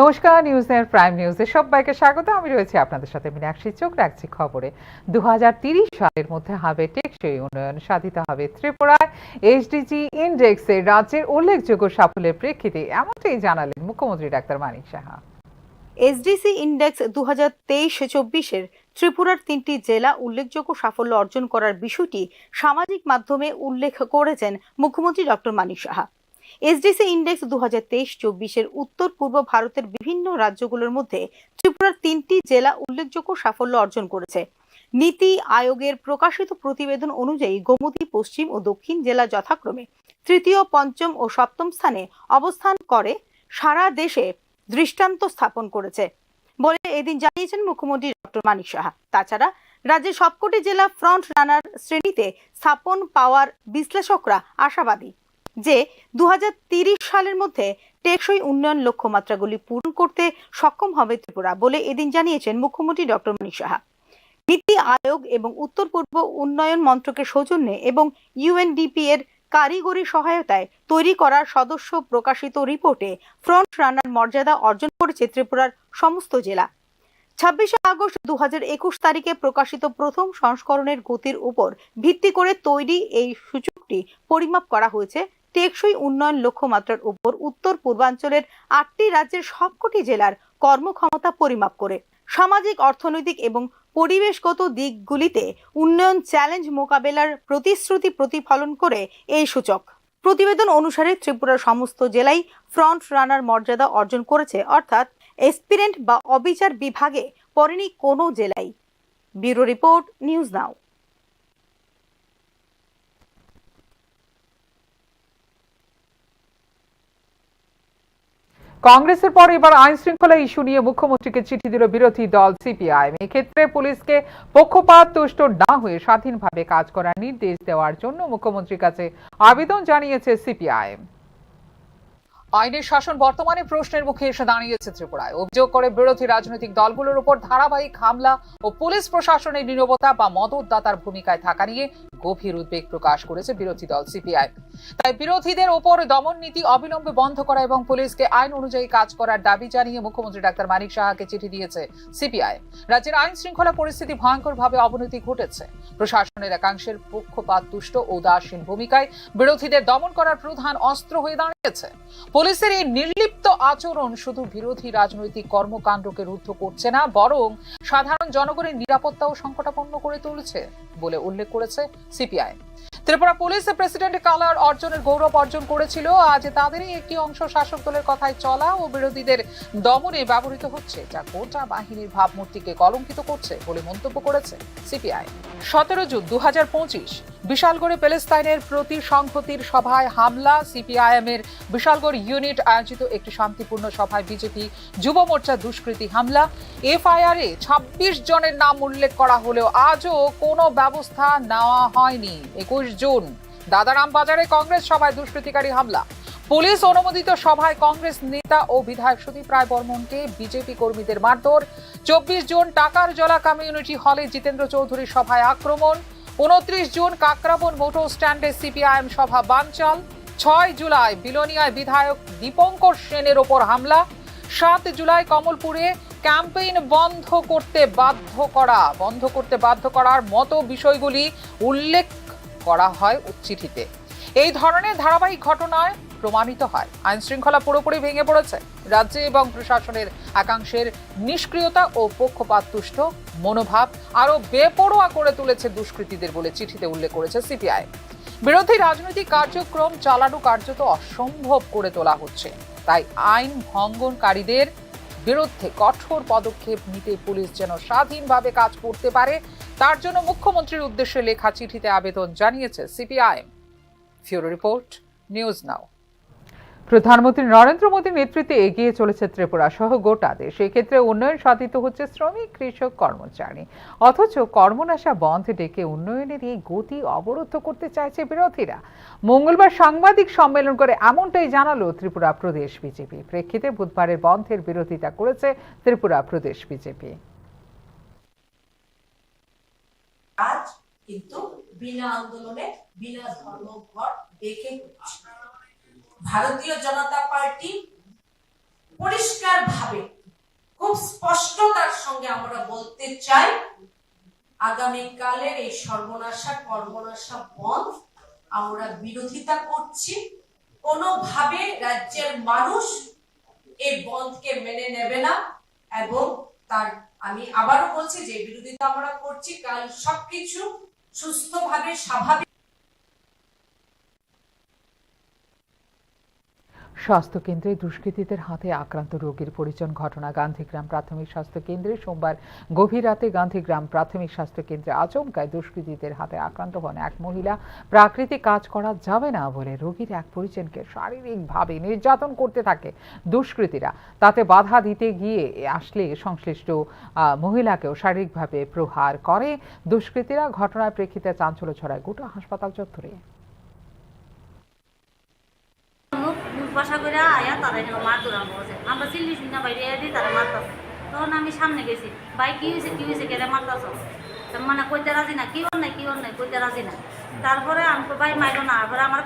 নমস্কার, নিউজের প্রাইম নিউজে সবাইকে স্বাগত। আমি রয়েছি আপনাদের সাথে মীনাক্ষী। চোখ রাখছি খবরে। 2030 সালের মধ্যে হবে টেকসই উন্নয়ন, সাধিত হবে ত্রিপুরায় এসডিজি ইন্ডেক্সে রাজ্যের উল্লেখযোগ্য সাফল্যের প্রেক্ষিতে এমনটাই জানালেন মুখ্যমন্ত্রী doctor Manik Saha. SDC index 2023-24-এর ত্রিপুরার 3টি জেলা উল্লেখযোগ্য সাফল্য অর্জন করার বিষয়টি সামাজিক মাধ্যমে উল্লেখ করেছেন মুখ্যমন্ত্রী doctor Manik Saha. SDC index 2023-24-এর উত্তর পূর্ব ভারতের বিভিন্ন রাজ্যগুলোর মধ্যে ত্রিপুরার 3টি জেলা উল্লেখযোগ্য সাফল্য অর্জন করেছে। নীতি আয়োগের প্রকাশিত প্রতিবেদন অনুযায়ী গোমতী পশ্চিম ও দক্ষিণ জেলা যথাক্রমে তৃতীয়, পঞ্চম ও সপ্তম স্থানে অবস্থান করে সারা দেশে দৃষ্টান্ত স্থাপন করেছে বলে এদিন জানিয়েছেন মুখ্যমন্ত্রী ডক্টর মানিক সাহা। তাছাড়া রাজ্যের সবকটি জেলা ফ্রন্ট রানার শ্রেণীতে স্থাপন পাওয়ার বিশ্লেষকরা আশাবাদী যে 2030 সালের মধ্যে টেকসই উন্নয়ন লক্ষ্যমাত্রাগুলি পূরণ করতে সক্ষম হবে ত্রিপুরা বলে এদিন জানিয়েছেন মুখ্যমন্ত্রী ডক্টর মানিক সাহা। নীতি আয়োগ এবং উত্তর পূর্ব উন্নয়ন মন্ত্রকের সৌজন্যে এবং ইউএনডিপি এর কারিগরি সহায়তায় তৈরি করার সদস্য প্রকাশিত রিপোর্টে ফ্রন্ট রানার মর্যাদা অর্জন করেছে ত্রিপুরার সমস্ত জেলা। 26শে আগস্ট 2021 তারিখে প্রকাশিত প্রথম সংস্করণের গতির উপর ভিত্তি করে তৈরি এই সূচকটি পরিমাপ করা হয়েছে টেকসই উন্নয়ন লক্ষ্যমাত্রার উপর উত্তর পূর্বাঞ্চলের 8টি রাজ্যের সবকটি জেলার কর্মক্ষমতা পরিমাপ করে। সামাজিক, অর্থনৈতিক এবং পরিবেশগত দিকগুলিতে উন্নয়ন চ্যালেঞ্জ মোকাবেলার প্রতিশ্রুতি প্রতিফলন করে এই সূচক। প্রতিবেদন অনুসারে ত্রিপুরার সমস্ত জেলাই ফ্রন্ট রানার মর্যাদা অর্জন করেছে, অর্থাৎ এসপিরেন্ট বা অবিচার বিভাগে পড়েনি কোনো জেলাই। Bureau report, news now. কংগ্রেসের পর এবার আইন শৃঙ্খলা ইস্যু নিয়ে মুখ্যমন্ত্রীকে চিঠি দিল বিরোধী দল সিপিআইএম। এক্ষেত্রে পুলিশকে পক্ষপাত তুষ্ট না হয়ে স্বাধীনভাবে কাজ করার নির্দেশ দেওয়ার জন্য মুখ্যমন্ত্রীর কাছে আবেদন জানিয়েছে সিপিআইএম। আইনের শাসন বর্তমানে প্রশ্নের মুখে এসে দাঁড়িয়েছে ত্রিপুরায়। অভিযোগ করে বিরোধী রাজনৈতিক দলগুলোর উপর ধারাবাহিক হামলা ও পুলিশ প্রশাসনের নীরবতা বা মদতদাতার ভূমিকায় থাকা নিয়ে গভীর উদ্বেগ প্রকাশ করেছে বিরোধী দল সিপিআই। তাই বিরোধীদের ওপর দমন নীতি অবিলম্বে বন্ধ করা এবং পুলিশকে আইন অনুযায়ী কাজ করার দাবি জানিয়ে মুখ্যমন্ত্রী ডাক্তার মানিক সাহাকে চিঠি দিয়েছে সিপিআই। রাজ্যের আইন শৃঙ্খলা পরিস্থিতি ভয়ঙ্করভাবে অবনতি ঘটেছে। প্রশাসনের একাংশের পক্ষপাত তুষ্ট ও উদাসীন ভূমিকায় বিরোধীদের দমন করার প্রধান অস্ত্র হয়ে দাঁড়িয়েছে। পুলিশের এই নির্লিপ্ত আচরণ শুধু বিরোধী রাজনৈতিক কর্মকাণ্ডকে রুদ্ধ করছে না, বরং সাধারণ জনগণের নিরাপত্তাও সংকটাপন্ন করে তুলছে বলে উল্লেখ করেছে CPI. Tripura police president colour অর্জনের গৌরব অর্জন করেছিল। আজ তাদেরই একটি অংশ শাসক দলের কথায় চলা ও বিরোধীদের দমনে ব্যবহৃত হচ্ছে, যা গোটা বাহিনীর ভাবমূর্তিকে কলঙ্কিত করছে বলে মন্তব্য করেছে সিপিআই। 17 জুন 2025 বিশালগড়ে প্যালেস্তাইনের প্রতি সংহতির সভায় হামলা। সিপিআইএম এর বিশালগড় ইউনিট আয়োজিত একটি শান্তিপূর্ণ সভায় বিজেপি যুব মোর্চা দুষ্কৃতী হামলা। এফআইআর এ 26 জনের নাম উল্লেখ করা হলেও আজও কোনো ব্যবস্থা নেওয়া হয়নি। 21 জুন দাদারাম বাজারে কংগ্রেস সভায় দুষ্কৃতিকারী হামলা। পুলিশ অনুমোদিত সভায় কংগ্রেস নেতা ও বিধায়ক সুদীপ রায় বর্মনকে বিজেপি কর্মীদের মারধর। 24 জুন টাকার জলা কমিউনিটি হলে জিতেন্দ্র চৌধুরীর সভায় আক্রমণ। 29 জুন কাকরাবন মোটর স্ট্যান্ডে সিপিআইএম সভা বানচাল। 6 জুলাই বিলোনিয়ায় বিধায়ক দীপঙ্কর সেনের ওপর হামলা। 7 জুলাই কমলপুরে ক্যাম্পেইন বন্ধ করতে বাধ্য করার মতো বিষয়গুলি উল্লেখ করা হয় চিঠিতে। এই ধরনের ধারাবাহিক ঘটনায় প্রমাণিত হয় আইন শৃঙ্খলা পুরোপুরি ভেঙে পড়েছে। রাজ্যে এবং প্রশাসনের একাংশের নিষ্ক্রিয়তা ও পক্ষপাত তুষ্ট মনোভাব আরো বেপরোয়া করে তুলেছে দুষ্কৃতীদের বলে চিঠিতে উল্লেখ করেছে সিপিআই। বিরোধী রাজনৈতিক কার্যক্রম চালানো কার্যত অসম্ভব করে তোলা হচ্ছে। তাই আইন ভঙ্গনকারীদের বিরুদ্ধে কঠোর পদক্ষেপ নিতে পুলিশ যেন স্বাধীনভাবে কাজ করতে পারে, তার জন্য মুখ্যমন্ত্রীর উদ্দেশ্যে লেখা চিঠিতে আবেদন জানিয়েছে সিপিআইএম। ব্যুরো রিপোর্ট, নিউজ নাও। প্রধানমন্ত্রী নরেন্দ্র মোদীর নেতৃত্বে এগিয়ে চলেছে ত্রিপুরা সহ গোটা দেশ। এক্ষেত্রে উন্নয়ন সাধিত হচ্ছে শ্রমিক, কৃষক, কর্মচারী। অথচ কর্মনাশা বন্ধ ডেকে উন্নয়নের এই গতি অবরুদ্ধ করতে চাইছে বিরোধীরা। মঙ্গলবার সাংবাদিক সম্মেলন করে এমনটাই জানালো ত্রিপুরা প্রদেশ বিজেপি। প্রেক্ষিতে বুধবারের বন্ধের বিরোধিতা করেছে ত্রিপুরা প্রদেশ বিজেপি। আজ কিন্তু বিনা আন্দোলনে, বিনা ধর্মঘট দেখে ভারতীয় জনতা পার্টি পরিষ্কার ভাবে বলতে চাই, আগামীকালের এই সর্বনাশা বন্ধ আমরা বিরোধিতা করছি। কোনোভাবে রাজ্যের মানুষ এই বন্ধকে মেনে নেবে না এবং আমি আবারও বলছি যে বিরোধিতা আমরা করছি। কাল সবকিছু সুস্থভাবে স্বাভাবিক। স্বাস্থ্য কেন্দ্রে দুষ্কৃতীদের হাতে আক্রান্ত রোগীর পরিজন ঘটনা গান্ধীগ্রাম প্রাথমিক স্বাস্থ্য কেন্দ্রে সোমবার গভীর রাতে গান্ধীগ্রাম প্রাথমিক স্বাস্থ্য কেন্দ্রে আচমকায় দুষ্কৃতীদের হাতে আক্রান্ত হন এক মহিলা। প্রাকৃতিক কাজ করা যাবে না বলে রোগীর এক পরিজনকে শারীরিকভাবে নির্যাতন করতে থাকে দুষ্কৃতীরা। তাতে বাধা দিতে গিয়ে আসলে সংশ্লিষ্ট মহিলাকেও শারীরিকভাবে প্রহার করে দুষ্কৃতীরা। ঘটনার প্রেক্ষিতে চাঞ্চল্য ছড়ায় গোটা হাসপাতাল চত্বরে। বাসা করে আয়া তারা এখানে মার ধরা বসে, আমরা চিল্লি শুনি না বাইরে দিই তারা মারতাছে। তখন আমি সামনে গেছি, ভাই কি হয়েছে কেটে মারতাছ, মানে কইতে রাজি না, কি নাই কইতে রাজি না। তারপরে আমি ভাই মাইরো না, এবার আমার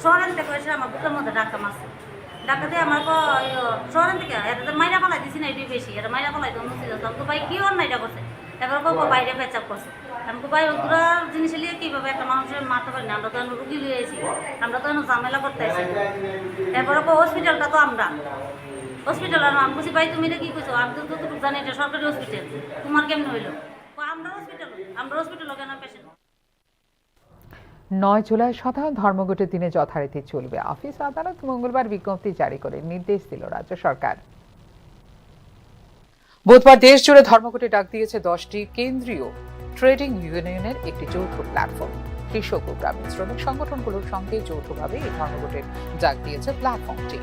শহরের থেকে এসে আমার বুকের মধ্যে ডাক্কা মারছে। ডাক্কা দিয়ে আমার শহরের থেকে এটা মাইরা পালাই দিছি না, এটাই বেশি, এটা মাইরা পালাই তো মুসি যেত। আমি ভাই কি এটা করছে, এবার বাইরে পেচাপ করছে। আমি ভাই ওগুলা জিনিস নিয়ে কীভাবে একটা মানুষের মারতে পারি না, আমরা তো এখন রুগী লিয়ে আছি, আমরা তো এখন ঝামেলা করতে আসি। এরপরে হসপিটালটা তো হসপিটাল আমি বলছি ভাই তুমি এটা কী করছো, আমি তো যতটুকু জানি এটা সরকারি হসপিটাল, তোমার কেমন হইলো? আমরা হসপিটাল কেন পেশেন্ট। 9 জুলাই সাধারণ ধর্মঘটের দিনে যথারীতি চলবে। অফিস আদালত মঙ্গলবার বিজ্ঞপ্তি জারি করে নির্দেশ দিল রাজ্য সরকার। বুধবার দেশ জুড়ে ধর্মঘটে ডাক দিয়েছে 10টি কেন্দ্রীয় ট্রেডিং ইউনিয়নের একটি যৌথ প্ল্যাটফর্ম। কৃষক ও গ্রামীণ শ্রমিক সংগঠনগুলোর সঙ্গে যৌথভাবে এই ধর্মঘটের ডাক দিয়েছে প্ল্যাটফর্মটি।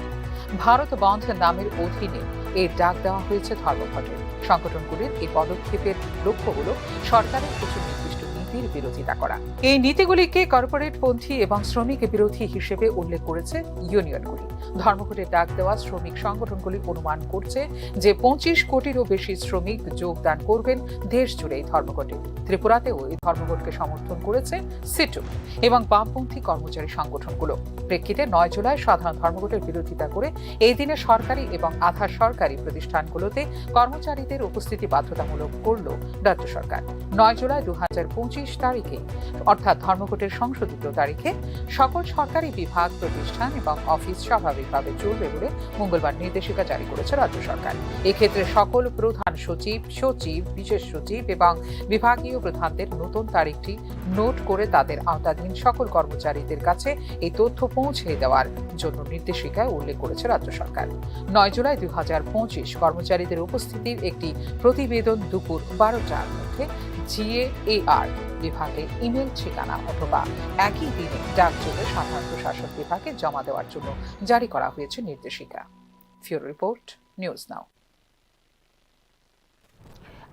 ভারত বন্ধ নামের অধীনে এই ডাক দেওয়া হয়েছে ধর্মঘটের। সংগঠনগুলির এই পদক্ষেপের লক্ষ্য হল সরকারের কিছু নির্দিষ্ট নীতির বিরোধিতা করা। এই নীতিগুলিকে কর্পোরেটপন্থী এবং শ্রমিক বিরোধী হিসেবে উল্লেখ করেছে ইউনিয়নগুলি। ধর্মঘটের ডাক দেওয়া শ্রমিক সংগঠনগুলি অনুমান করছে যে 25 কোটিরও বেশি শ্রমিক যোগদান করবেন দেশ জুড়ে এই ধর্মঘটে। ত্রিপুরাতেও এই ধর্মঘটকে সমর্থন করেছে সিটু এবং বামপন্থী কর্মচারী সংগঠনগুলো। প্রেক্ষিতে 9 জুলাই সাধারণ ধর্মঘটের বিরোধিতা করে এই দিনে সরকারি এবং আধা সরকারি প্রতিষ্ঠানগুলোতে কর্মচারীদের উপস্থিতি বাধ্যতামূলক করল রাজ্য সরকার। 9 জুলাই 2025 তারিখে অর্থাৎ ধর্মঘটের সংশোধিত তারিখে সকল সরকারি বিভাগ, প্রতিষ্ঠান এবং অফিস স্বাভাবিকভাবে চলবে বলে মঙ্গলবার নির্দেশিকা জারি করেছে রাজ্য সরকার। এক্ষেত্রে সকল প্রধান সচিব, বিশেষ সচিব এবং বিভাগীয় প্রধানদের নতুন তারিখটি নোট করে তাদের আওতাধীন সকল কর্মচারীদের কাছে এই তথ্য পৌঁছে দেওয়ার জন্য নির্দেশিকায় উল্লেখ করেছে রাজ্য সরকার। 9 জুলাই 2025 কর্মচারীদের উপস্থিতির একটি প্রতিবেদন দুপুর 12টার মধ্যে GAAR বিভাগে ইমেল ঠিকানা অথবা একই দিনে ডাকযোগে সাধারণ প্রশাসন বিভাগে জমা দেওয়ার জন্য জারি করা হয়েছে নির্দেশিকা। ফিউরো রিপোর্ট, নিউজ নাও।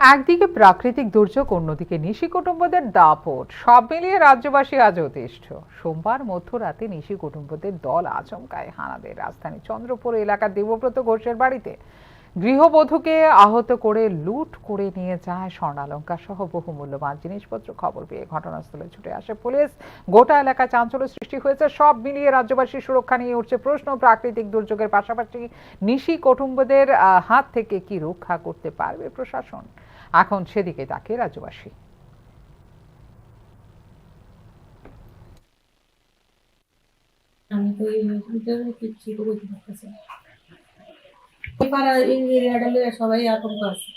একদিকে প্রাকৃতিক দুর্যোগ, অন্যদিকে নিশি কুটুম্বদের দাপট, সব মিলিয়ে রাজ্যবাসী আজ অতিষ্ঠ। সোমবার মধ্যরাতে নিশি কুটুম্বদের দল আচমকায় হানা দেয় রাজধানী চন্দ্রপুর এলাকার দেবব্রত ঘোষের বাড়িতে। গৃহবধূকে আহত করে লুট করে নিয়ে যায় স্বর্ণালঙ্কার সহ বহু মূল্যবান জিনিসপত্র। খবর পেয়ে ঘটনাস্থলে ছুটে আসে পুলিশ। গোটা এলাকায় চাঞ্চল্য সৃষ্টি হয়েছে। সব মিলিয়ে রাজ্যবাসীর সুরক্ষা নিয়ে উঠছে প্রশ্ন। প্রাকৃতিক দুর্যোগের পাশাপাশি নিশি কুটুম্বদের হাত থেকে কি রক্ষা করতে পারবে প্রশাসন? এখন সেদিকে তাকিয়ে রাজ্যবাসী। আমি তো সবাই আতঙ্ক আছে।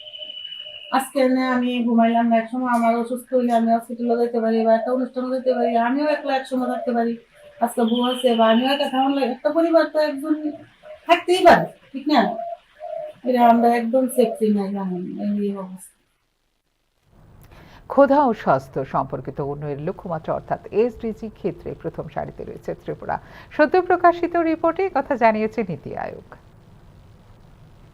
আজকে আমি ঘুমাইলাম, এক সময় আমার অসুস্থ হইলে আমি হসপিটালে যেতে পারি বা একটা অনুষ্ঠানে যেতে পারি, আমিও একলা এক সময় থাকতে পারি। আজকে বউ আছে বা আমিও একটা থাকুন লাগে, একটা পরিবার তো একজন থাকতেই পারে, ঠিক না? এটা আমরা একদম সেফটি নাই, জানেন এই অবস্থা। ক্ষুধা ও স্বাস্থ্য সম্পর্কিত উন্নয়নের লক্ষ্যমাত্রা অর্থাৎ SDG ক্ষেত্রে প্রথম সারিতে রয়েছে ত্রিপুরা। সদ্য প্রকাশিত রিপোর্টে কথা জানিয়েছে নীতি আয়োগ।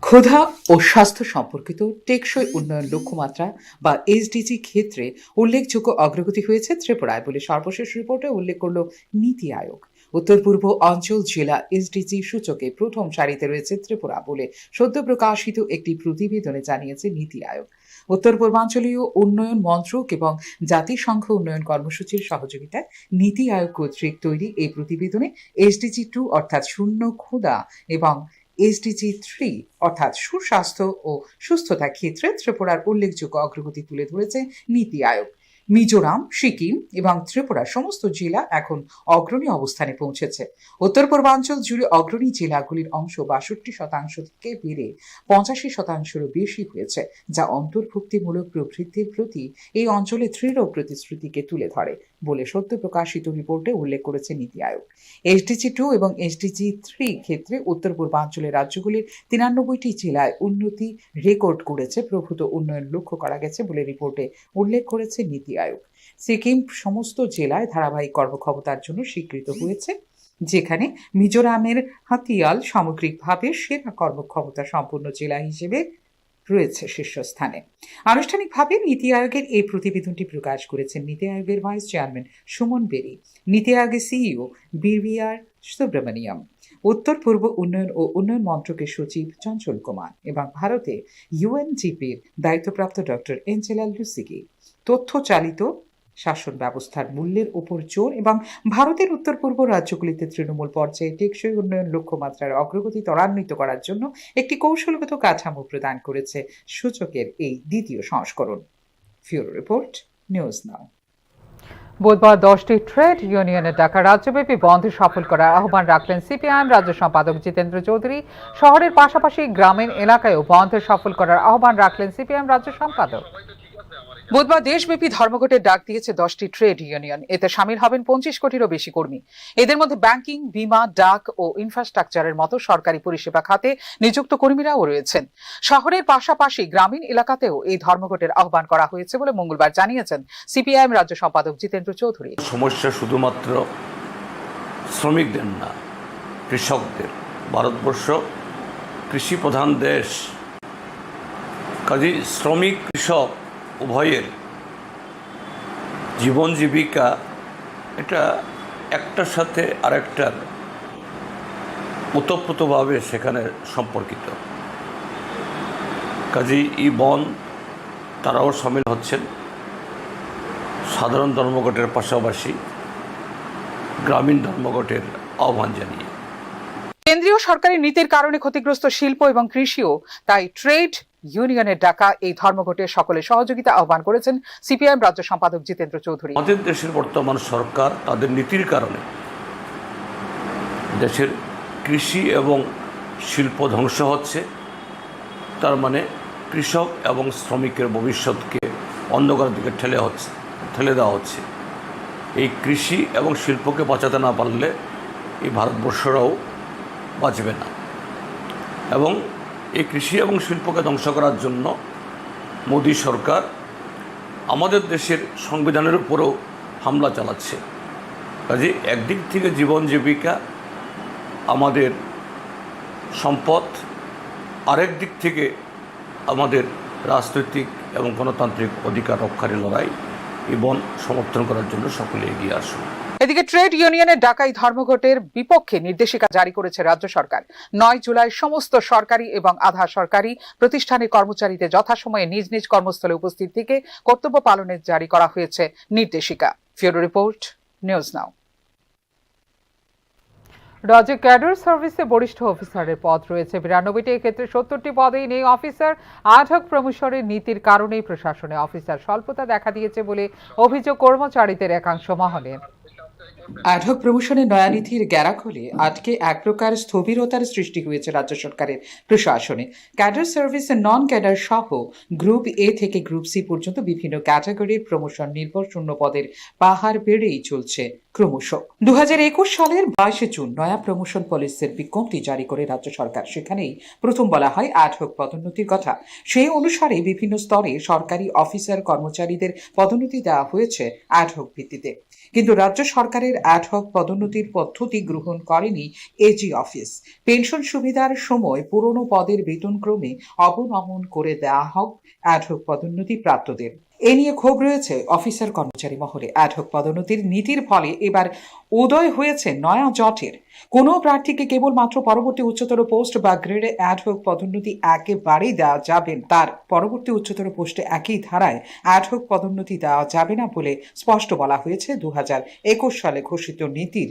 ক্ষুধা ও স্বাস্থ্য সম্পর্কিত টেকসই উন্নয়ন লক্ষ্যমাত্রা বা SDG ক্ষেত্রে উল্লেখযোগ্য অগ্রগতি হয়েছে ত্রিপুরায় বলে সর্বশেষ রিপোর্টে উল্লেখ করল নীতি আয়োগ। উত্তর পূর্ব অঞ্চল জেলা SDG সূচকে প্রথম সারিতে রয়েছে ত্রিপুরা বলে সদ্য প্রকাশিত একটি প্রতিবেদনে জানিয়েছে নীতি আয়োগ। উত্তর পূর্বাঞ্চলীয় উন্নয়ন মন্ত্রক এবং জাতিসংঘ উন্নয়ন কর্মসূচির সহযোগিতায় নীতি আয়োগ কর্তৃক তৈরি এই প্রতিবেদনে SDG 2 অর্থাৎ শূন্য ক্ষুধা এবং SDG 3 অর্থাৎ সুস্বাস্থ্য ও সুস্থতা ক্ষেত্রে ত্রিপুরার উল্লেখযোগ্য অগ্রগতি তুলে ধরেছে নীতি আয়োগ। মিজোরাম, সিকিম এবং ত্রিপুরা সমস্ত জেলা এখন অগ্রণী অবস্থানে পৌঁছেছে। উত্তর পূর্বাঞ্চল জুড়ে অগ্রণী জেলাগুলির অংশ 62% থেকে বেড়ে 85%-এরও বেশি হয়েছে, যা অন্তর্ভুক্তিমূলক প্রবৃদ্ধির প্রতি এই অঞ্চলে দৃঢ় প্রতিশ্রুতিকে তুলে ধরে বলে সদ্য প্রকাশিত রিপোর্টে উল্লেখ করেছে নীতি আয়োগ। SDG 2 এবং SDG 3 ক্ষেত্রে উত্তর পূর্বাঞ্চলের রাজ্যগুলির 93টি জেলায় উন্নতি রেকর্ড করেছে, প্রভূত উন্নয়ন লক্ষ্য করা গেছে বলে রিপোর্টে উল্লেখ করেছে নীতি আয়োগ। সিকিম সমস্ত জেলায় ধারাবাহিক কর্মক্ষমতার জন্য স্বীকৃত হয়েছে, যেখানে মিজোরামের হাতিয়াল সামগ্রিকভাবে সেরা কর্মক্ষমতা সম্পন্ন জেলা হিসেবে রয়েছে শীর্ষস্থানে। আনুষ্ঠানিকভাবে নীতি আয়োগের এই প্রতিবেদনটি প্রকাশ করেছেন নীতি আয়োগের ভাইস চেয়ারম্যান সুমন বেরি, নীতি আয়োগের সিইও BVR সুব্রমণিয়াম, উত্তর পূর্ব উন্নয়ন ও উন্নয়ন মন্ত্রকের সচিব চঞ্চল কুমার এবং ভারতে UNGPর দায়িত্বপ্রাপ্ত ডক্টর এঞ্জেলা লুসিগি। তথ্য চালিত শাসন ব্যবস্থার মূল্যের উপর জোর এবং ভারতের উত্তর পূর্ব রাজ্যগুলিতে তৃণমূল পর্যায়ে টেকসই উন্নয়ন লক্ষ্যমাত্রার অগ্রগতি ত্বরান্বিত করার জন্য একটি কৌশলগত কাঠামো প্রদান করেছে সূচকের এই দ্বিতীয় সংস্করণ। ফিউরো রিপোর্ট, নিউজ নাও। বুধবার 10টি ট্রেড ইউনিয়নের ডাকা রাজ্যব্যাপী বন্ধ সফল করার আহ্বান রাখলেন সিপিআইএম রাজ্য সম্পাদক জিতেন্দ্র চৌধুরী। শহরের পাশাপাশি গ্রামীণ এলাকায়ও বন্ধ সফল করার আহ্বান রাখলেন সিপিআইএম রাজ্য সম্পাদক। বুধবার দেশব্যাপী ধর্মঘটের ডাক দিয়েছে 10টি ট্রেড ইউনিয়ন। এতে সামিল হবেন 25 কোটিরও বেশি কর্মী। এদের মধ্যে ব্যাংকিং, বিমা, ডাক ও ইনফ্রাস্ট্রাকচারের মতো সরকারি পরিষেবা খাতে নিযুক্ত কর্মীরাও রয়েছেন। শহরের পাশাপাশি গ্রামীণ এলাকাতেও এই ধর্মঘটের আহ্বান করা হয়েছে বলে মঙ্গলবার জানিয়েছেন সিপিআইএম রাজ্য সম্পাদক জিতেন্দ্র চৌধুরী। সমস্যা শুধুমাত্র শ্রমিকদের না, কৃষকদের। ভারতবর্ষ কৃষি প্রধান দেশ, কাজেই শ্রমিক কৃষক উভয়ের জীবন জীবিকা এটা একটার সাথে আরেকটার ওতপ্রোতভাবে সেখানে সম্পর্কিত। কাজেই এই বন্ধ তারাও সামিল হচ্ছেন সাধারণ ধর্মঘটের পাশাপাশি গ্রামীণ ধর্মঘটের আহ্বান জানিয়ে। কেন্দ্রীয় সরকারি নীতির কারণে ক্ষতিগ্রস্ত শিল্প এবং কৃষিও তাই ট্রেড ইউনিয়নের ডাকা এই ধর্মঘটে সকলের সহযোগিতা আহ্বান করেছেন সিপিআইএম রাজ্য সম্পাদক জিতেন্দ্র চৌধুরী। আমাদের দেশের বর্তমান সরকার তাদের নীতির কারণে দেশের কৃষি এবং শিল্প ধ্বংস হচ্ছে। তার মানে কৃষক এবং শ্রমিকের ভবিষ্যৎকে অন্ধকারের দিকে ঠেলে দেওয়া হচ্ছে। এই কৃষি এবং শিল্পকে বাঁচাতে না পারলে এই ভারতবর্ষরাও বাঁচবে না। এবং এই কৃষি এবং শিল্পকে ধ্বংস করার জন্য মোদী সরকার আমাদের দেশের সংবিধানের উপরেও হামলা চালাচ্ছে। কাজে একদিক থেকে জীবন জীবিকা আমাদের সম্পদ, আরেক দিক থেকে আমাদের রাজনৈতিক এবং গণতান্ত্রিক অধিকার রক্ষার লড়াই এবং সমর্থন করার জন্য সকলে এগিয়ে আসুন। এদিকে ট্রেড ইউনিয়নের ডাকাই ধর্মঘটের বিপক্ষে নির্দেশিকা জারি করেছে রাজ্য সরকার। 9 জুলাই সমস্ত সরকারি এবং আধা সরকারি প্রতিষ্ঠানের কর্মচারীদের যথাসময়ে নিজ নিজ কর্মস্থলে উপস্থিত থেকে কর্তব্য পালনের জারি করা হয়েছে নির্দেশিকা। ফিউরো রিপোর্ট, নিউজ নাও। রাজ্যে ক্যাডার সার্ভিসে বরিষ্ঠ অফিসারের পদ রয়েছে 92টি। এক্ষেত্রে 70টি পদেই নেই অফিসার। আঢক প্রমোশনের নীতির কারণেই প্রশাসনে অফিসার স্বল্পতা দেখা দিয়েছে বলে অভিযোগ কর্মচারীদের একাংশ মহলের। অ্যাডহক প্রমোশনের নয়া নীতির গ্যারাখলে আটকে এক প্রকার স্থবিরতার সৃষ্টি হয়েছে রাজ্য সরকারের প্রশাসনে। ক্যাডার সার্ভিস, নন ক্যাডার সহ গ্রুপ এ থেকে গ্রুপ সি পর্যন্ত বিভিন্ন ক্যাটাগরির প্রমোশন নির্ভর শূন্য পদের পাহাড় বেড়েই চলছে ক্রমশ। 2021 সালের 22 জুন নয়া প্রমোশন পলিসির বিজ্ঞপ্তি জারি করে রাজ্য সরকার। সেখানেই প্রথম বলা হয় অ্যাডহক পদোন্নতির কথা। সেই অনুসারে বিভিন্ন স্তরে সরকারি অফিসার কর্মচারীদের পদোন্নতি দেওয়া হয়েছে অ্যাডহক ভিত্তিতে। কিন্তু রাজ্য সরকারের অ্যাডহক পদোন্নতির পদ্ধতি গ্রহণ করেনি এজি অফিস। পেনশন সুবিধার সময় পুরনো পদের বেতনক্রমে অবনমন করে দেওয়া হোক অ্যাডহক পদোন্নতি প্রাপ্তদের। এ নিয়ে ক্ষোভ রয়েছে অফিসার কর্মচারী মহলে। অ্যাডহক পদোন্নতির নীতির ফলে এবার উদয় হয়েছে নয়া জটের। কোনো প্রার্থীকে কেবলমাত্র পরবর্তী উচ্চতর পোস্ট বা গ্রেডে অ্যাডহক পদোন্নতি একেবারেই দেওয়া যাবে, তার পরবর্তী উচ্চতর পোস্টে একই ধারায় অ্যাডহক পদোন্নতি দেওয়া যাবে না বলে স্পষ্ট বলা হয়েছে 2021 সালে ঘোষিত নীতির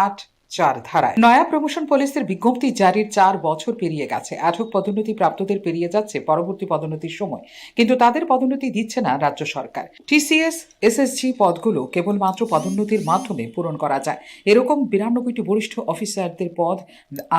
8 4 ধারায়। নয়া প্রমোশন পুলিশের বিজ্ঞপ্তি জারির 4 বছর পেরিয়ে গেছে। অ্যাডহক পদোন্নতি প্রাপ্তদের পেরিয়ে যাচ্ছে পরবর্তী পদোন্নতির সময়, কিন্তু তাদের পদোন্নতি দিচ্ছে না রাজ্য সরকার। টিসিএস, এসএসজি পদগুলো কেবলমাত্র পদোন্নতির মাধ্যমে পূরণ করা যায়। এরকম 92টি বরিষ্ঠ অফিসারদের পদ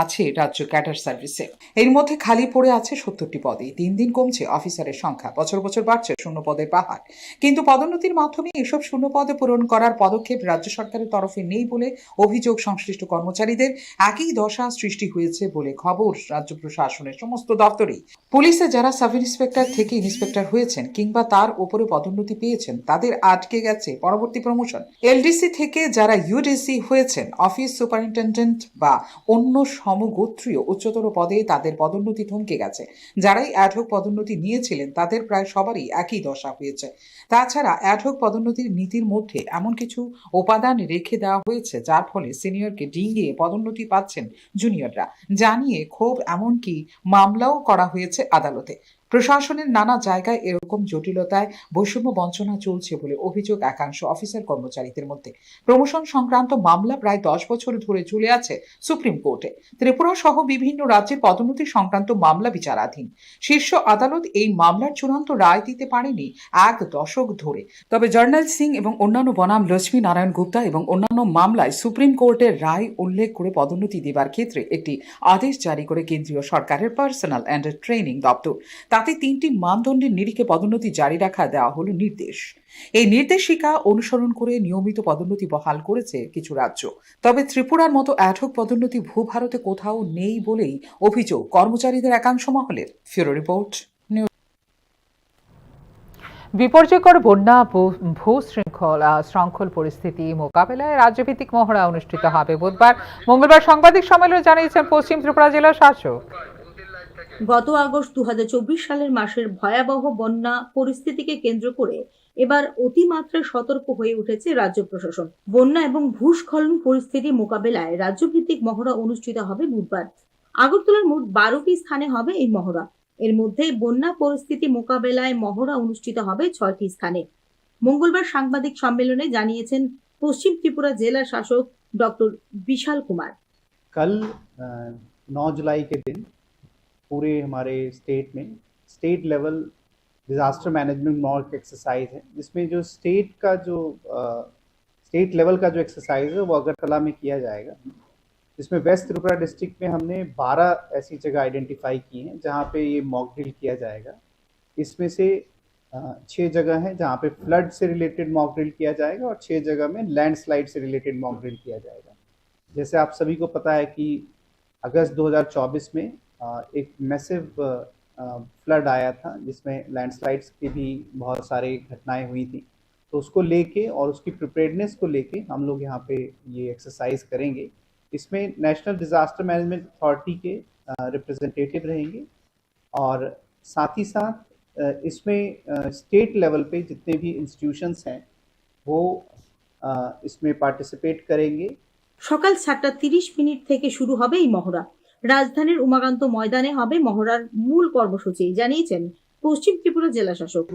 আছে রাজ্য ক্যাডার সার্ভিসে। এর মধ্যে খালি পড়ে আছে 70টি পদে। দিন দিন কমছে অফিসারের সংখ্যা, বছর বছর বাড়ছে শূন্য পদের পাহাড়। কিন্তু পদোন্নতির মাধ্যমে এসব শূন্য পদে পূরণ করার পদক্ষেপ রাজ্য সরকারের তরফে নেই বলে অভিযোগ সংশ্লিষ্ট কর্মচারীদের। একই দশা সৃষ্টি হয়েছে বলে খবর রাজ্য প্রশাসনের সমস্ত দপ্তরেই। পুলিশে যারা সাব ইন্সপেক্টর থেকে ইন্সপেক্টর হয়েছেন কিংবা তার উপরে পদোন্নতি পেয়েছেন, তাদের আটকে গেছে পরবর্তী প্রমোশন। এলডিসি থেকে যারা ইউডিসি হয়েছেন, অফিস সুপারিনটেন্ডেন্ট বা অন্য সমগোত্রীয় উচ্চতর পদে, তাদের পদোন্নতি থমকে গেছে। যারাই অ্যাডহক পদোন্নতি নিয়েছিলেন তাদের প্রায় সবারই একই দশা হয়েছে। তাছাড়া অ্যাডহক পদোন্নতির নীতির মধ্যে এমন কিছু উপাদান রেখে দেওয়া হয়েছে যার ফলে সিনিয়রকে ডিঙিয়ে পদোন্নতি পাচ্ছেন জুনিয়ররা, জানিয়ে ক্ষোভ, এমনকি মামলাও করা হয়েছে আদালতে। প্রশাসনের নানা জায়গায় এরকম জটিলতায় বৈষম্য বঞ্চনা চলছে বলে অভিযোগ একাংশ অফিসার কর্মচারীদের মধ্যে। প্রমোশন সংক্রান্ত মামলা প্রায় 10 বছর ধরে ঝুলে আছে সুপ্রিম কোর্টে। ত্রিপুরা সহ বিভিন্ন রাজ্যে পদোন্নতি সংক্রান্ত মামলা বিচারাধীন। শীর্ষ আদালত এই মামলার চূড়ান্ত রায় দিতে পারেনি 1 দশক ধরে। তবে জর্নাল সিং এবং অন্যান্য বনাম লক্ষ্মী নারায়ণ গুপ্তা এবং অন্যান্য মামলায় সুপ্রিম কোর্টের রায় উল্লেখ করে পদোন্নতি দেবার ক্ষেত্রে একটি আদেশ জারি করে কেন্দ্রীয় সরকারের পার্সোনাল অ্যান্ড ট্রেনিং দপ্তর। তাতে 3টি মানদণ্ডের নিরিখে পদোন্নতি জারি রাখা দেওয়া হলো নির্দেশ। এই নির্দেশিকা অনুসরণ করে নিয়মিত পদোন্নতি বহাল করেছে কিছু রাজ্য। তবে ত্রিপুরার মতো অ্যাডহক পদোন্নতি ভূভারতে কোথাও নেই বলেই অভিযোগ কর্মচারীদের একাংশ মহলের। ফিউরো রিপোর্ট। বিপর্যয়কর বন্যা, শৃঙ্খল পরিস্থিতি মোকাবেলায় রাজ্যভিত্তিক মহড়া অনুষ্ঠিত হবে বুধবার। মঙ্গলবার সাংবাদিক সম্মেলনে জানিয়েছেন পশ্চিম ত্রিপুরা জেলা শাসক। গত আগস্ট 2024 সালের মাসের ভয়াবহ বন্যা পরিস্থিতিকে কেন্দ্র করে এবার অতিমাত্রায় সতর্ক হয়ে উঠেছে রাজ্য প্রশাসন। বন্যা এবং ভূস্খলন পরিস্থিতি মোকাবেলায় রাজ্যভিত্তিক মহড়া অনুষ্ঠিত হবে বুধবার। আগরতলার মোট 12টি স্থানে হবে এই মহড়া। এর মধ্যে বন্যা পরিস্থিতি মোকাবেলায় মহড়া অনুষ্ঠিত হবে 6টি স্থানে। মঙ্গলবার সাংবাদিক সম্মেলনে জানিয়েছেন পশ্চিম ত্রিপুরা জেলা শাসক ডক্টর বিশাল কুমার। कल 9 जुलाई के दिन पूरे हमारे स्टेट में state level disaster management mock exercise है, जिसमें जो स्टेट लेवल का जो एक्सरसाइज है वो अगरतला में किया जाएगा। जिसमें वेस्ट त्रिपुरा डिस्ट्रिक्ट में हमने 12 ऐसी जगह आइडेंटिफाई की हैं जहाँ पे ये मॉक ड्रिल किया जाएगा। इसमें से 6 जगह हैं जहाँ पे फ्लड से रिलेटेड मॉक ड्रिल किया जाएगा और 6 जगह में लैंडस्लाइड से रिलेटेड मॉक ड्रिल किया जाएगा। जैसे आप सभी को पता है कि अगस्त 2024 में एक मैसिव फ्लड आया था, जिसमें लैंडस्लाइड्स की भी बहुत सारी घटनाएं हुई थी। तो उसको लेके और उसकी प्रिपेयर्डनेस को लेके हम लोग यहाँ पे ये एक्सरसाइज करेंगे। इसमें नेशनल डिजास्टर मैनेजमेंट अथॉरिटी के रिप्रेजेंटेटिव रहेंगे और साथ ही साथ इसमें स्टेट लेवल पे जितने भी इंस्टीट्यूशंस हैं वो इसमें पार्टिसिपेट करेंगे। সকাল 7:30 থেকে শুরু হবে এই মহড়া। রাজধানীর উমাকান্ত ময়দানে হবে মহড়ার মূল কর্মসূচি, জানিয়েছেন পশ্চিম ত্রিপুরা জেলা শাসক।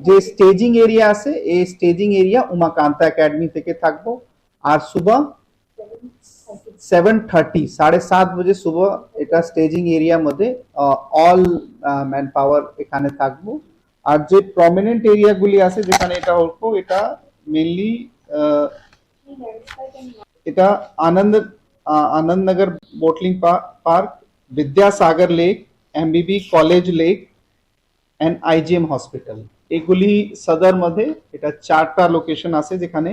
যে স্টেজিং এরিয়া আছে এই স্টেজিং এরিয়া উমাকান্তা একাডেমি থেকে থাকবো। আর সুবহ 7:30 7:30 बजे सुबह এটা স্টেজিং এরিয়ার মধ্যে অল ম্যান পাওয়ার এখানে থাকবো। আর যে প্রমিনেন্ট এরিয়াগুলি আছে যেখানে এটা হলো, এটা মেইনলি এটা Anandnagar bottling park, Vidyasagar lake, MBB college lake and IGM hospital एगुली सदर मध्य এটা 4টা লোকেশন আছে যেখানে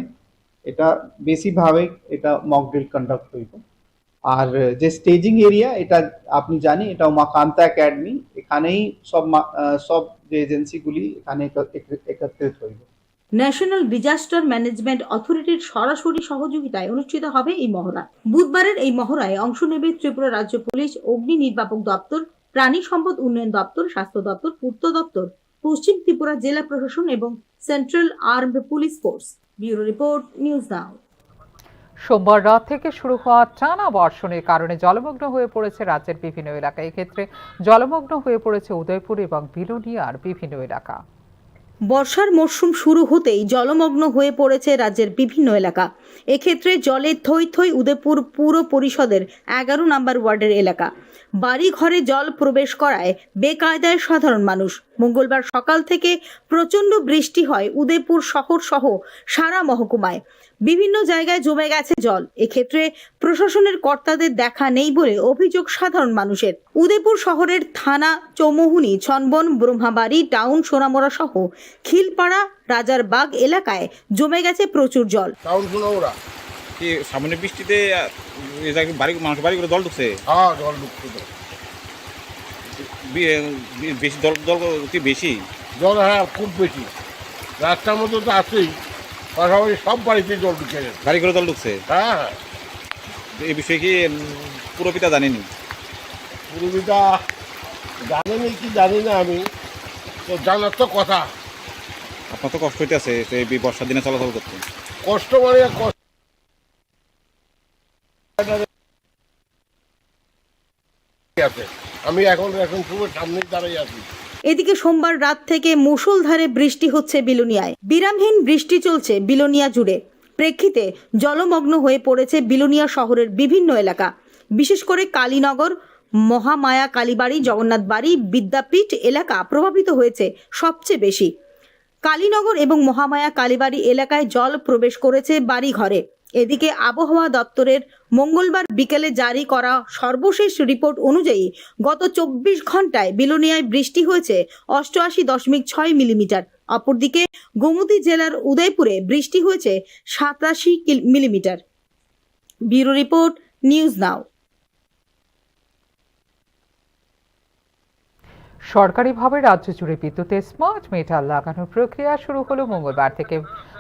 এটা বেশি ভাবে এটা মক ড্রিল কন্ডাক্ট হইব। আর যে স্টেজিং এরিয়া এটা আপনি জানি এটা উমাকান্তা একাডেমি, এখানেই সব যে এজেন্সিগুলি এখানে একত্রিত হইব। ন্যাশনাল ডিজাস্টার ম্যানেজমেন্ট অথরিটির সরাসরি সহযোগিতায় অনুষ্ঠিত হবে এই মহড়া। বুধবারের এই মহড়ায় অংশ নেবে ত্রিপুরা রাজ্য পুলিশ, অগ্নি নির্বাপক দপ্তর, প্রাণী সম্পদ উন্নয়ন দপ্তর, স্বাস্থ্য দপ্তর, পূর্ত দপ্তর, পশ্চিম ত্রিপুরা জেলা প্রশাসন এবং central armed police force. Bureau report, news নাও। সোমবার রাত থেকে শুরু হওয়া টানা বর্ষণের কারণে জলমগ্ন হয়ে পড়েছে রাজ্যের বিভিন্ন এলাকা। এক্ষেত্রে জলমগ্ন হয়ে পড়েছে উদয়পুর এবং বিলোনিয়ার বিভিন্ন এলাকা। বর্ষার মরশুম শুরু হতেই জলমগ্ন হয়ে পড়েছে রাজ্যের বিভিন্ন এলাকা। এক্ষেত্রে জলে থই থই উদয়পুর পুর পরিষদের 11 নম্বর ওয়ার্ডের এলাকা। বাড়ি ঘরে জল প্রবেশ করায় বেকায়দায় সাধারণ মানুষ। মঙ্গলবার সকাল থেকে প্রচণ্ড বৃষ্টি হয় উদয়পুর শহর সহ সারা মহকুমায়। বিভিন্ন জায়গায় জমে গেছে জল। এক্ষেত্রে প্রশাসনের কর্তাদের দেখা নেই বলে অভিযোগ সাধারণ মানুষের। উদয়পুর শহরের থানা চৌমুহনী, ছনবন, ব্রহ্মাবাড়ি টাউন, সোনামোড়া সহ খিলপাড়া, রাজারবাগ এলাকায় জমে গেছে প্রচুর জল। টাউন সোনামোড়া কি সামান্য বৃষ্টিতে মানুষ বাড়িগুলো জল ঢুকছে? হ্যাঁ, জল ঢুকছে তো বেশি জল জল কি বেশি? জল, হ্যাঁ খুব বেশি। রাস্তার মধ্যে তো আছেই, পাশাপাশি সব বাড়িতে জল ঢুকে গেছে। বাড়িগুলো জল ঢুকছে? হ্যাঁ। এই বিষয়ে কি পুরপিতা জানেনি? পুরবিটা জানেনি কি জানি না, আমি তো জানার তো কথা। আপনার তো কষ্ট হইতে আছে এই বর্ষার দিনে চলাচল করতে। কষ্ট মানে কষ্ট। আমি এখন শুভ সামনেই দাঁড়িয়ে আছি। এদিকে সোমবার রাত থেকে মুষলধারে বৃষ্টি হচ্ছে বিলোনিয়ায়। বিরামহীন বৃষ্টি চলছে বিলোনিয়া জুড়ে। প্রেক্ষিতে জলমগ্ন হয়ে পড়েছে বিলোনিয়া শহরের বিভিন্ন এলাকা, বিশেষ করে কালীনগর, মহামায়া কালীবাড়ি, জগন্নাথ বাড়ি, বিদ্যাপীঠ এলাকা প্রভাবিত হয়েছে সবচেয়ে বেশি। কালীনগর এবং মহামায়া কালীবাড়ি এলাকায় জল প্রবেশ করেছে বাড়ি ঘরে। এদিকে আবহাওয়া দপ্তরের মঙ্গলবার বিকেলে জারি করা সর্বশেষ রিপোর্ট অনুযায়ী গত 24 ঘন্টায় বিলোনিয়ায় বৃষ্টি হয়েছে 88.6 মিলিমিটার। অপরদিকে গোমতী জেলার উদয়পুরে বৃষ্টি হয়েছে 87 মিলিমিটার। ব্যুরো রিপোর্ট, নিউজ নাও। সরকারিভাবে রাজ্য জুড়ে বিদ্যুতের স্মার্ট মিটার লাগানোর প্রক্রিয়া শুরু হলো মঙ্গলবার থেকে।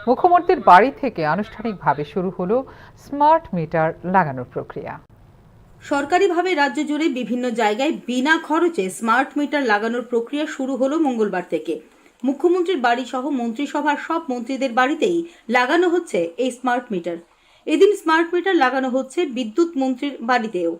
মুখ্যমন্ত্রীর বাড়ি থেকে আনুষ্ঠানিকভাবে শুরু হলো স্মার্ট মিটার লাগানোর প্রক্রিয়া। সরকারিভাবে রাজ্য জুড়ে বিভিন্ন জায়গায় বিনা খরচে স্মার্ট মিটার লাগানোর প্রক্রিয়া শুরু হলো মঙ্গলবার থেকে। মুখ্যমন্ত্রীর বাড়ি সহ মন্ত্রিসভার সব মন্ত্রীদের বাড়িতেই লাগানো হচ্ছে এই স্মার্ট মিটার। এদিন স্মার্ট মিটার লাগানো হচ্ছে বিদ্যুৎ মন্ত্রীর বাড়িতেও।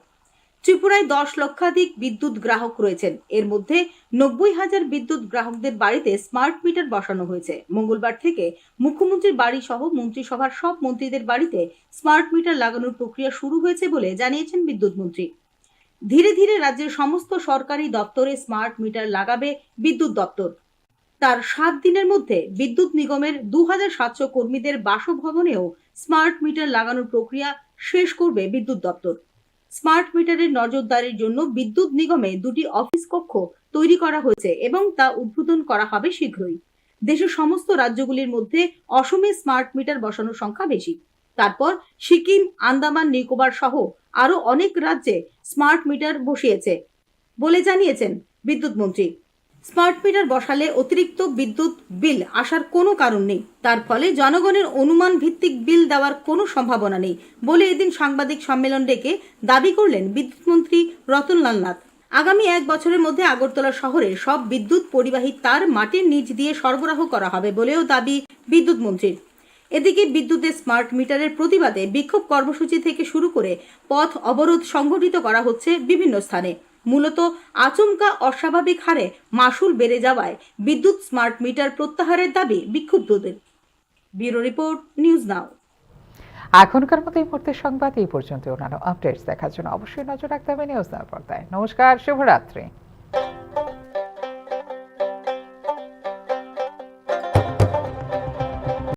ত্রিপুরায় 10 লক্ষাধিক বিদ্যুৎ গ্রাহক রয়েছেন। এর মধ্যে 90,000 বিদ্যুৎ গ্রাহকদের বাড়িতে স্মার্ট মিটার বসানো হয়েছে। মঙ্গলবার থেকে মুখ্যমন্ত্রীর বাড়ি সহ মন্ত্রিসভার সব মন্ত্রীদের বাড়িতে স্মার্ট মিটার লাগানোর প্রক্রিয়া শুরু হয়েছে বলে জানিয়েছেন বিদ্যুৎ মন্ত্রী। ধীরে ধীরে রাজ্যের সমস্ত সরকারি দপ্তরে স্মার্ট মিটার লাগাবে বিদ্যুৎ দপ্তর। তার 7 দিনের মধ্যে বিদ্যুৎ নিগমের 2700 কর্মীদের বাসভবনেও স্মার্ট মিটার লাগানোর প্রক্রিয়া শেষ করবে বিদ্যুৎ দপ্তর। স্মার্ট মিটারের নজরদারির জন্য বিদ্যুৎ নিগমে 2টি অফিস কক্ষ তৈরি করা হয়েছে এবং তা উদ্বোধন করা হবে শীঘ্রই। দেশের সমস্ত রাজ্যগুলির মধ্যে অসমে স্মার্ট মিটার বসানোর সংখ্যা বেশি। তারপর সিকিম, আন্দামান নিকোবর সহ আরো অনেক রাজ্যে স্মার্ট মিটার বসিয়েছে বলে জানিয়েছেন বিদ্যুৎ মন্ত্রী। স্মার্ট মিটার বসালে অতিরিক্ত বিদ্যুৎ বিল আসার কোনো কারণ নেই। তার ফলে জনগণের অনুমান ভিত্তিক বিল দেওয়ার কোনো সম্ভাবনা নেই বলে এদিন সাংবাদিক সম্মেলন ডেকে দাবি করলেন বিদ্যুৎ মন্ত্রী রতনলাল নাথ। আগামী 1 বছরের মধ্যে আগরতলা শহরের সব বিদ্যুৎ পরিবাহী তার মাটির নিচ দিয়ে সরবরাহ করা হবে বলেও দাবি বিদ্যুৎ মন্ত্রীর। এদিকে বিদ্যুতের স্মার্ট মিটারের প্রতিবাদে বিক্ষোভ কর্মসূচি থেকে শুরু করে পথ অবরোধ সংগঠিত করা হচ্ছে বিভিন্ন স্থানে। মূলত আচমকা অস্বাভাবিক হারে মাসুল বেড়ে যাওয়ায় বিদ্যুৎ স্মার্ট মিটার প্রত্যাহারের দাবি বিক্ষুব্ধদের। Bureau report, news now. এখনকার মতো এই মুহূর্তের সংবাদ এই পর্যন্ত। অন্যান্য আপডেটস দেখার জন্য অবশ্যই নজর রাখতে হবে নিউজ নাও পর্দায়। নমস্কার, শুভরাত্রি।